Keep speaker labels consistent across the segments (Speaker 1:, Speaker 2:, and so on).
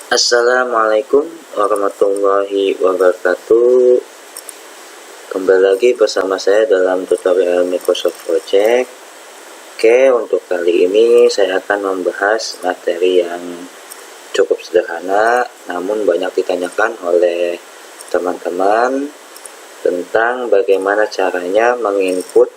Speaker 1: Assalamualaikum warahmatullahi wabarakatuh. Kembali lagi bersama saya dalam tutorial Microsoft Project. Oke, untuk kali ini saya akan membahas materi yang cukup sederhana, namun banyak ditanyakan oleh teman-teman tentang bagaimana caranya menginput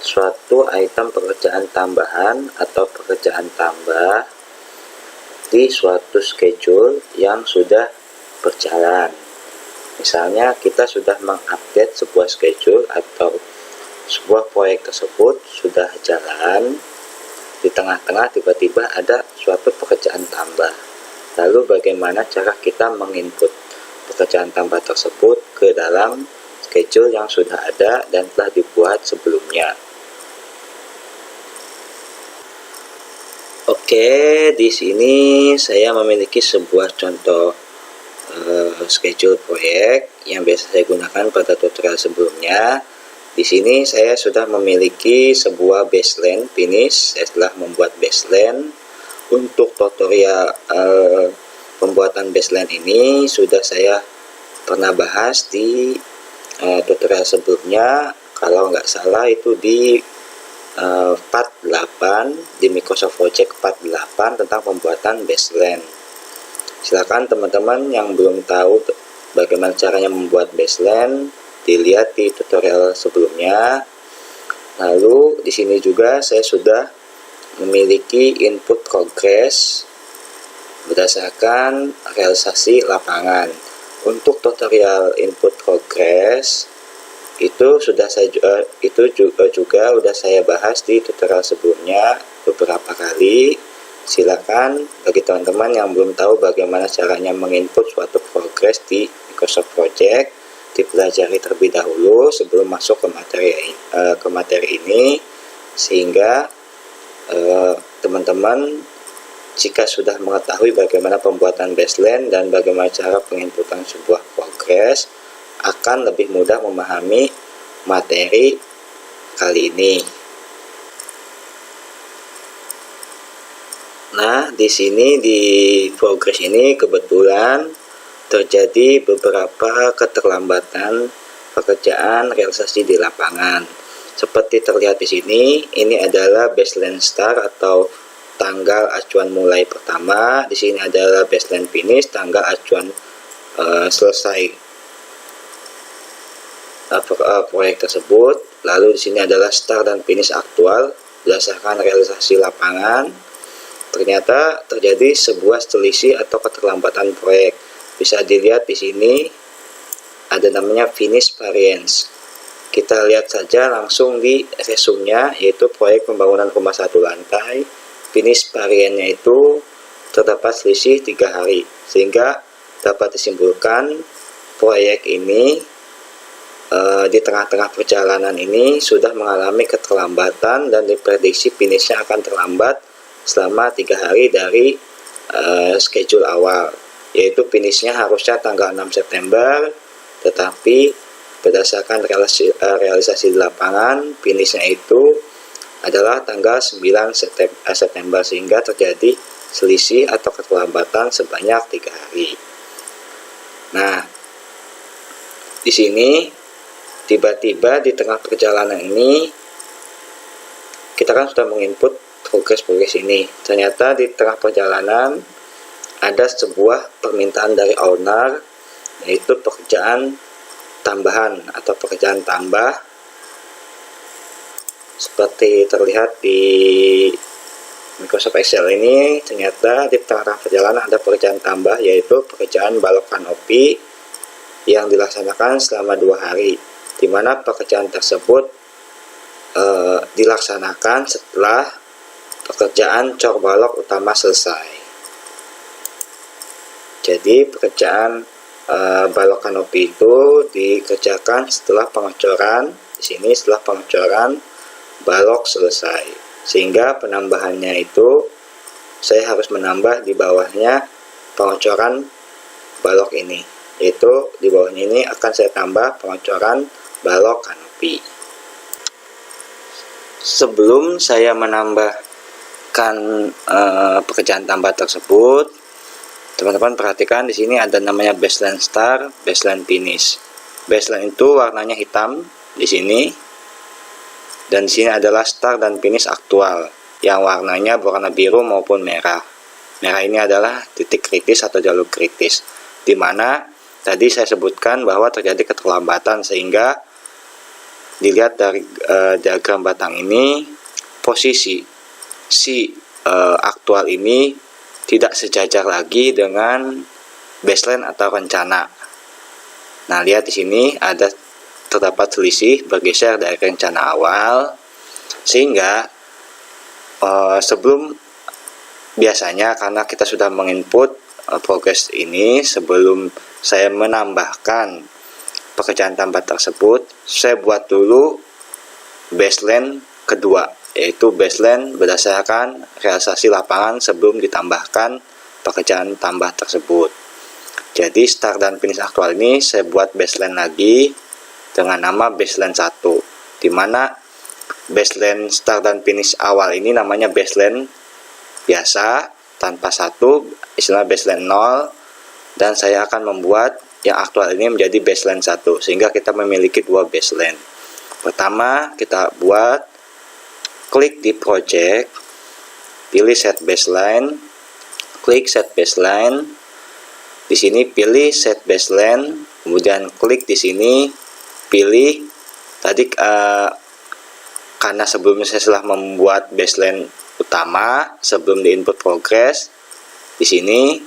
Speaker 1: suatu item pekerjaan tambahan atau pekerjaan tambah di suatu schedule yang sudah berjalan. Misalnya kita sudah mengupdate sebuah schedule atau sebuah proyek tersebut sudah jalan, di tengah-tengah tiba-tiba ada suatu pekerjaan tambah. Lalu bagaimana cara kita menginput pekerjaan tambah tersebut ke dalam schedule yang sudah ada dan telah dibuat sebelumnya. Oke, di sini saya memiliki sebuah contoh schedule proyek yang biasa saya gunakan pada tutorial sebelumnya. Di sini saya sudah memiliki sebuah baseline finish. Saya telah membuat baseline. Untuk tutorial pembuatan baseline ini sudah saya pernah bahas di tutorial sebelumnya. Kalau nggak salah itu di part 8 di Microsoft Project part 8 tentang pembuatan baseline. Silakan teman-teman yang belum tahu bagaimana caranya membuat baseline dilihat di tutorial sebelumnya. Lalu di sini juga saya sudah memiliki input progress berdasarkan realisasi lapangan. Untuk tutorial input progress itu sudah saya bahas di tutorial sebelumnya beberapa kali. Silakan bagi teman-teman yang belum tahu bagaimana caranya menginput suatu progress di Microsoft Project, dipelajari terlebih dahulu sebelum masuk ke materi ini, sehingga teman-teman jika sudah mengetahui bagaimana pembuatan baseline dan bagaimana cara penginputan sebuah progress, akan lebih mudah memahami materi kali ini. Nah, di sini di progress ini kebetulan terjadi beberapa keterlambatan pekerjaan realisasi di lapangan. Seperti terlihat di sini, ini adalah baseline start atau tanggal acuan mulai pertama. Di sini adalah baseline finish, tanggal acuan selesai proyek tersebut. Lalu di sini adalah start dan finish aktual berdasarkan realisasi lapangan. Ternyata terjadi sebuah selisih atau keterlambatan proyek. Bisa dilihat di sini ada namanya finish variance. Kita lihat saja langsung di resume-nya, yaitu proyek pembangunan rumah satu lantai. Finish variance-nya itu terdapat selisih 3 hari, sehingga dapat disimpulkan proyek ini di tengah-tengah perjalanan ini sudah mengalami keterlambatan dan diprediksi finishnya akan terlambat selama 3 hari dari schedule awal, yaitu finishnya harusnya tanggal 6 September, tetapi berdasarkan realisasi di lapangan finishnya itu adalah tanggal 9 September, sehingga terjadi selisih atau keterlambatan sebanyak 3 hari. Nah, di sini tiba-tiba di tengah perjalanan ini kita kan sudah menginput progress ini. Ternyata di tengah perjalanan ada sebuah permintaan dari owner, yaitu pekerjaan tambahan atau pekerjaan tambah. Seperti terlihat di Microsoft Excel ini, ternyata di tengah perjalanan ada pekerjaan tambah, yaitu pekerjaan balok kanopi yang dilaksanakan selama 2 hari, di mana pekerjaan tersebut dilaksanakan setelah pekerjaan cor balok utama selesai. Jadi pekerjaan balok kanopi itu dikerjakan setelah pengecoran. Di sini setelah pengecoran balok selesai, sehingga penambahannya itu saya harus menambah di bawahnya pengecoran balok ini, yaitu di bawahnya ini akan saya tambah pengecoran balok kanopi. Sebelum saya menambahkan pekerjaan tambah tersebut, Teman-teman perhatikan di sini ada namanya baseline start, baseline finish. Baseline itu warnanya hitam di sini, dan di sini adalah start dan finish aktual yang warnanya berwarna biru maupun merah. Merah ini adalah titik kritis atau jalur kritis, di mana tadi saya sebutkan bahwa terjadi keterlambatan, sehingga dilihat dari diagram batang ini, posisi si aktual ini tidak sejajar lagi dengan baseline atau rencana. Nah, lihat di sini terdapat selisih bergeser dari rencana awal, sehingga sebelum biasanya karena kita sudah menginput progres ini, sebelum saya menambahkan pekerjaan tambah tersebut, saya buat dulu baseline kedua, yaitu baseline berdasarkan realisasi lapangan sebelum ditambahkan pekerjaan tambah tersebut. Jadi start dan finish aktual ini saya buat baseline lagi dengan nama baseline 1, di mana baseline start dan finish awal ini namanya baseline biasa tanpa 1, istilah baseline 0, dan saya akan membuat yang aktual ini menjadi baseline 1, sehingga kita memiliki dua baseline. Pertama, kita buat, klik di project, pilih set baseline, klik set baseline. Di sini pilih set baseline, kemudian klik di sini, pilih tadi karena sebelumnya saya telah membuat baseline utama sebelum di input progress. Di sini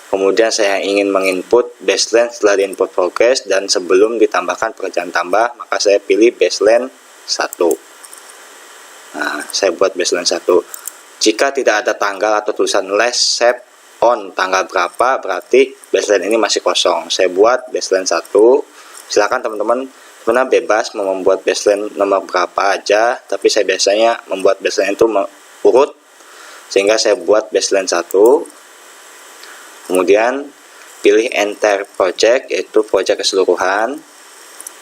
Speaker 1: kemudian saya ingin menginput baseline setelah di input progress dan sebelum ditambahkan pekerjaan tambah, maka saya pilih baseline 1. Nah, saya buat baseline 1. Jika tidak ada tanggal atau tulisan last save on tanggal berapa, berarti baseline ini masih kosong. Saya buat baseline 1. Silakan teman-teman sebenarnya bebas mau membuat baseline nomor berapa aja, tapi saya biasanya membuat baseline itu urut, sehingga saya buat baseline 1. Kemudian pilih enter project, yaitu project keseluruhan,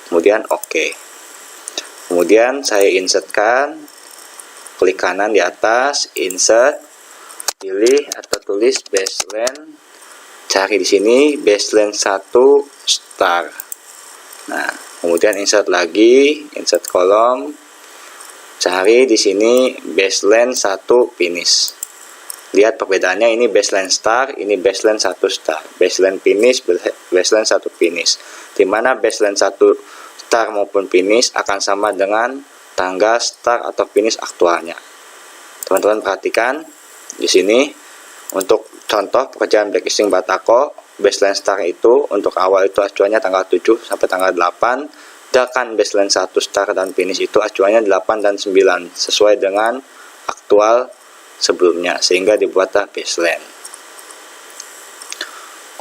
Speaker 1: kemudian OK. Kemudian saya insertkan, klik kanan di atas, insert, pilih atau tulis baseline, cari di sini baseline 1 star. Nah, kemudian insert lagi, insert kolom, cari di sini baseline 1 finish. Lihat perbedaannya, ini baseline star, ini baseline 1 star. Baseline finish, baseline 1 finish. Dimana baseline 1 star maupun finish akan sama dengan tanggal start atau finish aktualnya. Teman-teman perhatikan di sini untuk contoh pekerjaan blacklisting Batako, baseline start itu untuk awal itu acuannya tanggal 7 sampai tanggal 8, sedangkan baseline 1 start dan finish itu acuannya 8 dan 9 sesuai dengan aktual sebelumnya, sehingga dibuatlah baseline.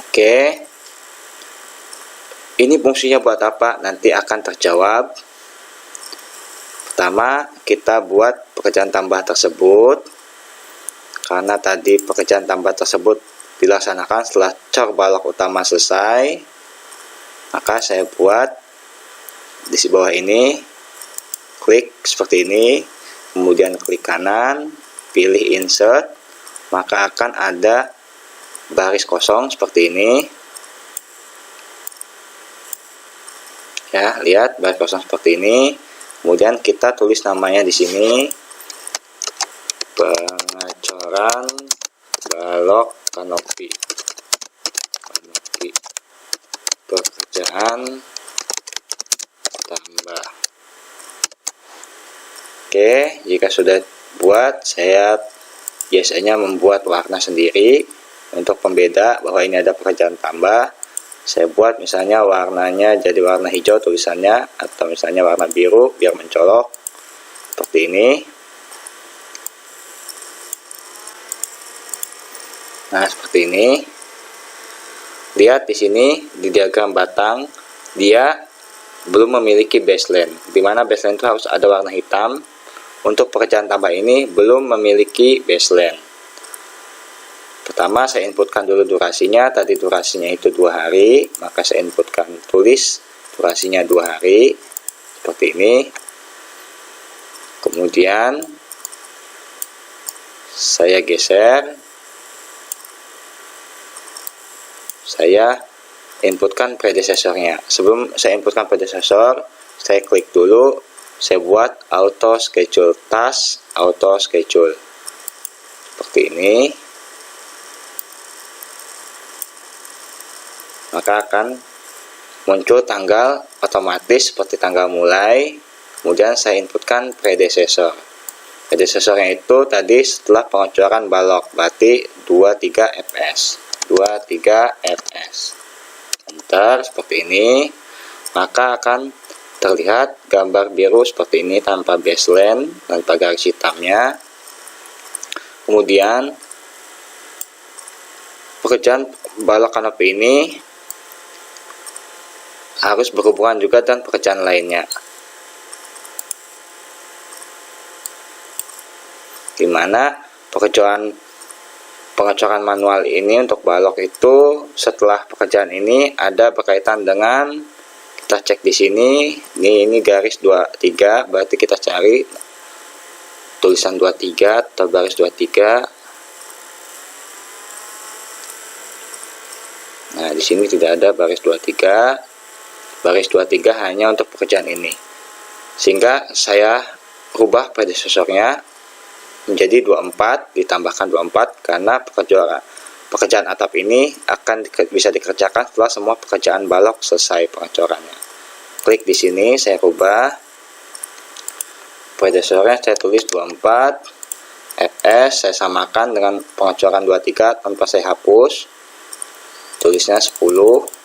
Speaker 1: Oke. Ini fungsinya buat apa? Nanti akan terjawab. Pertama, kita buat pekerjaan tambah tersebut. Karena tadi pekerjaan tambah tersebut dilaksanakan setelah cor balok utama selesai, maka saya buat di bawah ini, klik seperti ini, kemudian klik kanan, pilih insert, maka akan ada baris kosong seperti ini. Ya, lihat baris kosong seperti ini. Kemudian kita tulis namanya di sini, pengecoran balok kanopi pekerjaan tambah. Oke, jika sudah buat, saya biasanya membuat warna sendiri untuk pembeda bahwa ini ada pekerjaan tambah. Saya buat misalnya warnanya jadi warna hijau tulisannya, atau misalnya warna biru biar mencolok seperti ini. Nah, seperti ini. Lihat di sini di diagram batang, dia belum memiliki baseline, di mana baseline itu harus ada warna hitam. Untuk pekerjaan tambah ini belum memiliki baseline. Pertama, saya inputkan dulu durasinya. Tadi durasinya itu 2 hari, maka saya inputkan, tulis durasinya 2 hari seperti ini. Kemudian saya geser saya inputkan predecesornya. Sebelum saya inputkan predecessor, saya klik dulu, saya buat auto schedule task, auto schedule seperti ini. Maka akan muncul tanggal otomatis seperti tanggal mulai. Kemudian saya inputkan predecessor. Predecesornya itu tadi setelah pengecoran balok, berarti 23 fps. 23 fps. Enter seperti ini, maka akan terlihat gambar biru seperti ini tanpa baseline, tanpa garis hitamnya. Kemudian pekerjaan balok kanopi ini harus berhubungan juga dengan pekerjaan lainnya, di mana pengecoran manual ini untuk balok itu setelah pekerjaan ini ada berkaitan dengan, kita cek di sini, ini garis 23, berarti kita cari tulisan 23 atau baris 23. Nah, di sini tidak ada baris 23. Baris 23 hanya untuk pekerjaan ini. Sehingga saya rubah predecesornya menjadi 24, ditambahkan 24 karena pekerjaan atap ini akan bisa dikerjakan setelah semua pekerjaan balok selesai pengecorannya. Klik di sini, saya rubah predecesornya, saya tulis 24 fps, saya samakan dengan pengecoran 23 tanpa saya hapus, tulisnya 10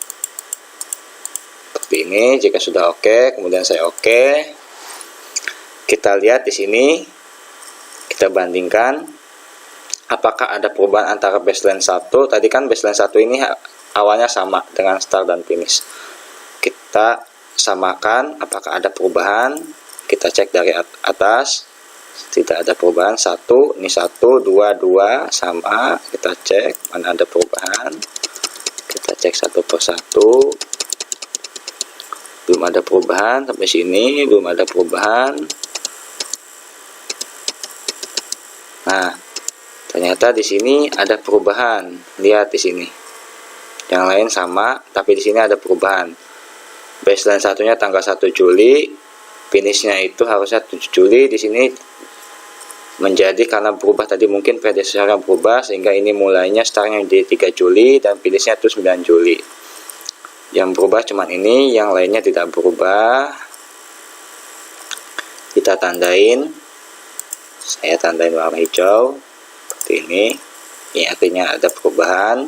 Speaker 1: seperti ini. Jika sudah oke, kemudian saya oke. Kita lihat di sini, kita bandingkan apakah ada perubahan antara baseline 1. Tadi kan baseline 1 ini awalnya sama dengan start dan finish. Kita samakan apakah ada perubahan. Kita cek dari atas, tidak ada perubahan. 1, ini 1, 2, 2 sama. Kita cek mana ada perubahan. Kita cek satu persatu. Belum ada perubahan sampai sini, belum ada perubahan. Nah, ternyata di sini ada perubahan. Lihat di sini. Yang lain sama, tapi di sini ada perubahan. Baseline satunya tanggal 1 Juli, finishnya itu harusnya 7 Juli. Di sini menjadi karena berubah tadi, mungkin predecesornya berubah sehingga ini mulainya startnya di 3 Juli dan finishnya itu 9 Juli. Yang berubah cuma ini, yang lainnya tidak berubah. Kita tandain, saya tandain warna hijau seperti ini. Ini artinya ada perubahan.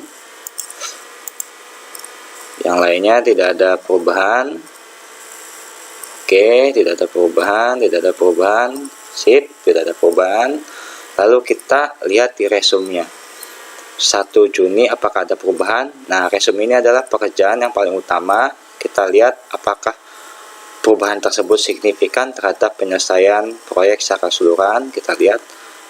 Speaker 1: Yang lainnya tidak ada perubahan. Oke, tidak ada perubahan, tidak ada perubahan. Sip, tidak ada perubahan. Lalu kita lihat di resumenya. 1 Juni apakah ada perubahan? Nah, resume ini adalah pekerjaan yang paling utama. Kita lihat apakah perubahan tersebut signifikan terhadap penyelesaian proyek secara keseluruhan. Kita lihat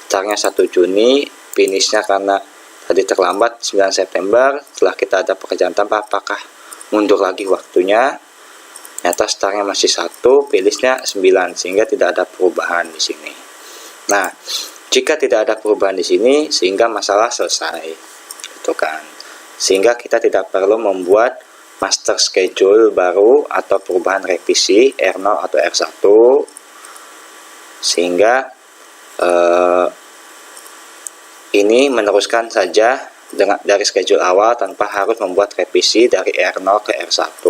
Speaker 1: startnya 1 Juni, finishnya karena tadi terlambat 9 September. Setelah kita ada pekerjaan tambah, apakah mundur lagi waktunya? Ternyata startnya masih 1, finishnya 9, sehingga tidak ada perubahan di sini. Nah, jika tidak ada perubahan di sini, sehingga masalah selesai, gitu kan. Sehingga kita tidak perlu membuat master schedule baru atau perubahan revisi R0 atau R1, sehingga ini meneruskan saja dari schedule awal tanpa harus membuat revisi dari R0 ke R1.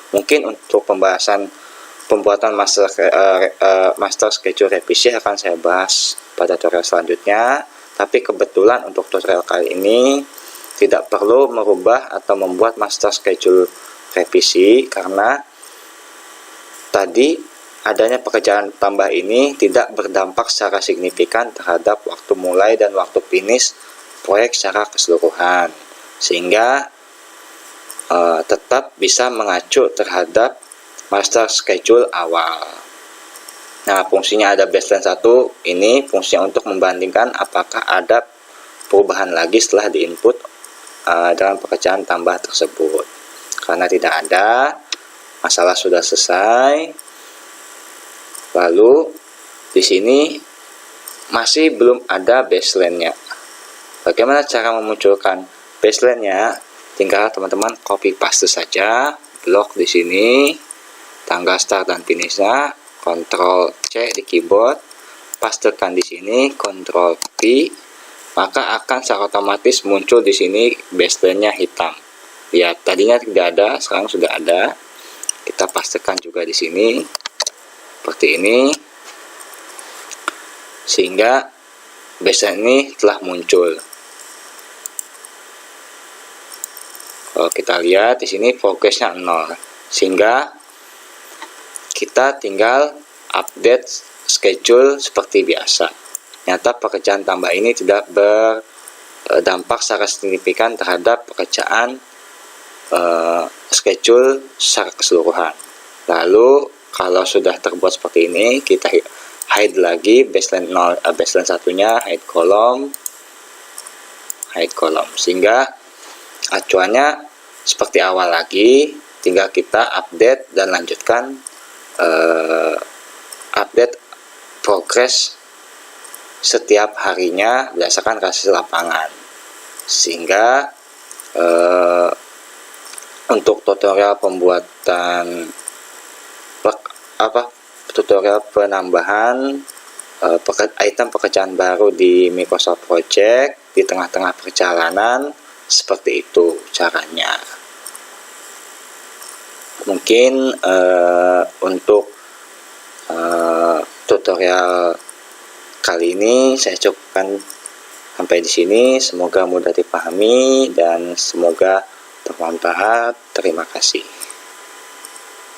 Speaker 1: Mungkin untuk pembuatan master schedule revisi akan saya bahas pada tutorial selanjutnya, tapi kebetulan untuk tutorial kali ini tidak perlu merubah atau membuat master schedule revisi karena tadi adanya pekerjaan tambah ini tidak berdampak secara signifikan terhadap waktu mulai dan waktu finish proyek secara keseluruhan, sehingga tetap bisa mengacu terhadap master schedule awal. Nah, fungsinya ada baseline 1 ini fungsinya untuk membandingkan apakah ada perubahan lagi setelah diinput dalam pekerjaan tambah tersebut. Karena tidak ada, masalah sudah selesai. Lalu di sini masih belum ada baseline-nya. Bagaimana cara memunculkan baseline-nya? tinggal teman-teman copy paste saja blok di sini, tanggal start dan finishnya, Ctrl C di keyboard, pastekan di sini, Ctrl V, maka akan secara otomatis muncul di sini baseline-nya hitam. Lihat, tadinya tidak ada, sekarang sudah ada. Kita pastekan juga di sini seperti ini, sehingga baseline ini telah muncul. Kalau kita lihat di sini progresnya 0, sehingga kita tinggal update schedule seperti biasa. Ternyata pekerjaan tambah ini tidak berdampak secara signifikan terhadap pekerjaan schedule secara keseluruhan. Lalu kalau sudah terbuat seperti ini, kita hide lagi baseline 0, baseline satunya, hide kolom, sehingga acuannya seperti awal lagi. Tinggal kita update dan lanjutkan update progress setiap harinya berdasarkan kasus lapangan. Sehingga untuk tutorial pembuatan tutorial penambahan item pekerjaan baru di Microsoft Project di tengah-tengah perjalanan, seperti itu caranya. Mungkin untuk tutorial kali ini saya cukupkan sampai di sini. Semoga mudah dipahami dan semoga bermanfaat. Terima kasih.